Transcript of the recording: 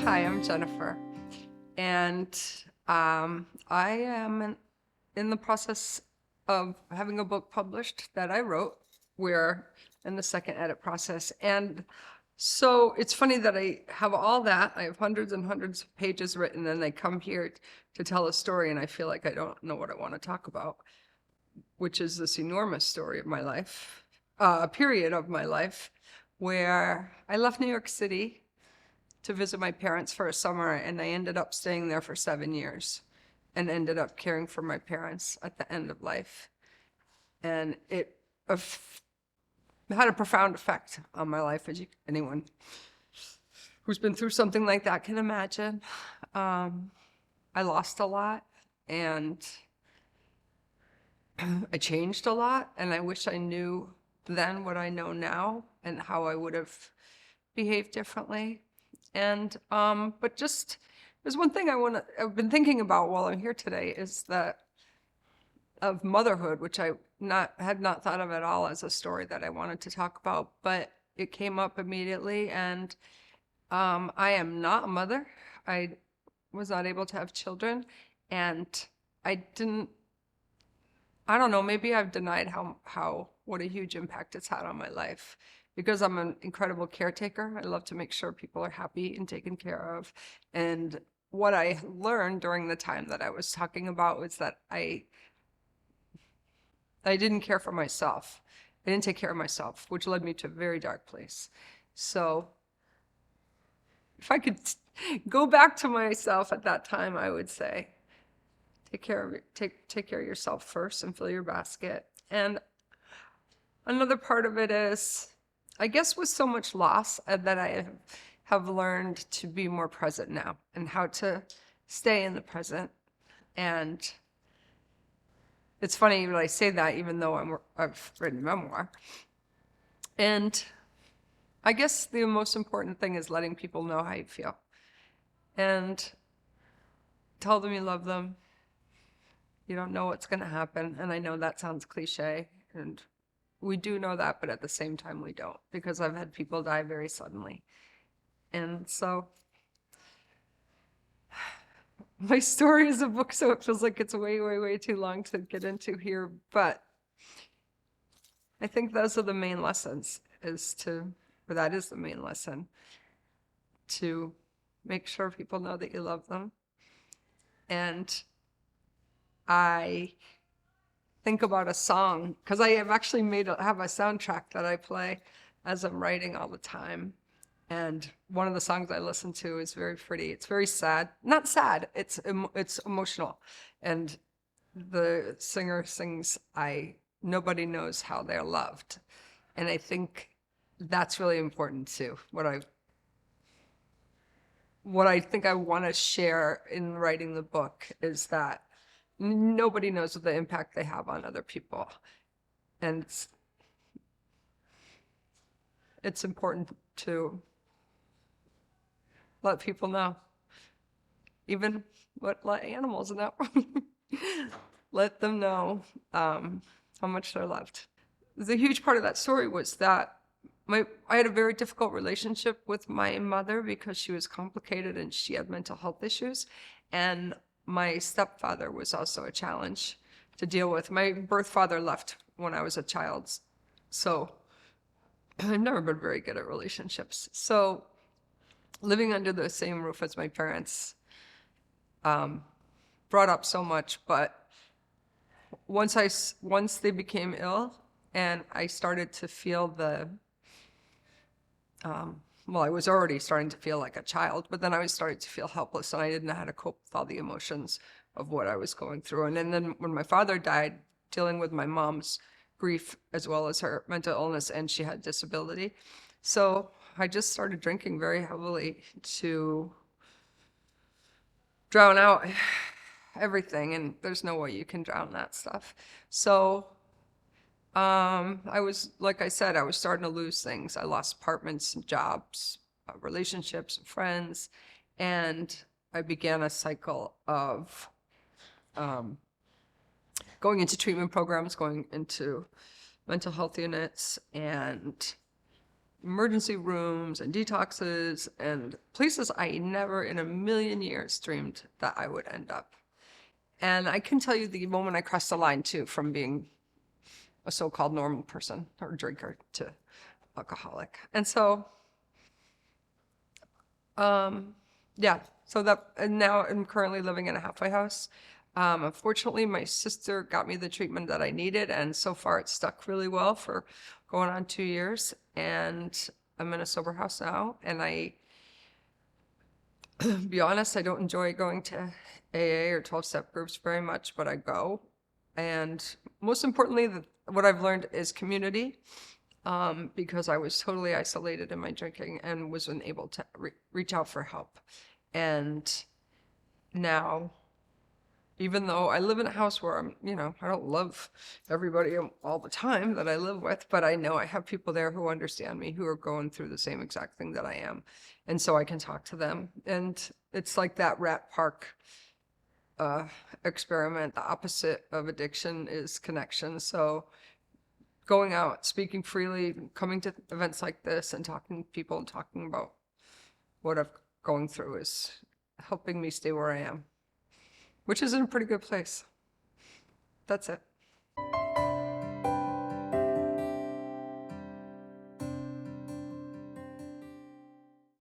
Hi, I'm Jennifer, and I am in the process of having a book published that I wrote. We're in the second edit process, and so it's funny that I have all that. I have hundreds and hundreds of pages written, and I come here to tell a story, and I feel like I don't know what I want to talk about, which is this enormous story of my life, a period of my life where I left New York City to visit my parents for a summer, and I ended up staying there for 7 years and ended up caring for my parents at the end of life. And it had a profound effect on my life, as anyone who's been through something like that can imagine. I lost a lot, and I changed a lot, and I wish I knew then what I know now and how I would have behaved differently. And but just there's one thing I've been thinking about while I'm here today, is that of motherhood, which I had not thought of at all as a story that I wanted to talk about, but it came up immediately. And I am not a mother. I was not able to have children, and I don't know, maybe I've denied what a huge impact it's had on my life, because I'm an incredible caretaker. I love to make sure people are happy and taken care of. And what I learned during the time that I was talking about was that I didn't care for myself. I didn't take care of myself, which led me to a very dark place. So if I could go back to myself at that time, I would say, take care of yourself first and fill your basket. And another part of it is, I guess with so much loss, that I have learned to be more present now, and how to stay in the present. And it's funny when I say that, even though I've written memoir. And I guess the most important thing is letting people know how you feel, and tell them you love them. You don't know what's going to happen, and I know that sounds cliche, and we do know that, but at the same time we don't, because I've had people die very suddenly. And so my story is a book, so it feels like it's way, way, way too long to get into here, but I think those are the main lessons, that is the main lesson, to make sure people know that you love them. And I think about a song, because I have actually have a soundtrack that I play as I'm writing all the time. And one of the songs I listen to is very pretty. It's very sad. Not sad, it's emotional. And the singer sings, nobody knows how they're loved. And I think that's really important too. What I think I want to share in writing the book is that nobody knows the impact they have on other people. And it's important to let people know, even let animals know, let them know how much they're loved. The huge part of that story was that I had a very difficult relationship with my mother, because she was complicated and she had mental health issues. And my stepfather was also a challenge to deal with. My birth father left when I was a child, so I've never been very good at relationships. So living under the same roof as my parents brought up so much. But once they became ill, and I started to feel I was already starting to feel like a child, but then I was starting to feel helpless, and I didn't know how to cope with all the emotions of what I was going through. And then when my father died, dealing with my mom's grief as well as her mental illness, and she had disability. So I just started drinking very heavily to drown out everything, and there's no way you can drown that stuff. So like I said, I was starting to lose things. I lost apartments and jobs, relationships, and friends, and I began a cycle of going into treatment programs, going into mental health units, and emergency rooms and detoxes and places I never in a million years dreamed that I would end up. And I can tell you the moment I crossed the line too, from being a so-called normal person or drinker to alcoholic. And so, yeah, so that, and now I'm currently living in a halfway house. Unfortunately, my sister got me the treatment that I needed, and so far it's stuck really well for going on 2 years. And I'm in a sober house now, and be honest, I don't enjoy going to AA or 12-step groups very much, but I go. And most importantly, what I've learned is community, because I was totally isolated in my drinking and was unable to reach out for help. And now, even though I live in a house where I'm, I don't love everybody all the time that I live with, but I know I have people there who understand me, who are going through the same exact thing that I am. And so I can talk to them. And it's like that rat park experiment. The opposite of addiction is connection. So going out, speaking freely, coming to events like this and talking to people and talking about what I'm going through is helping me stay where I am, which is in a pretty good place. That's it.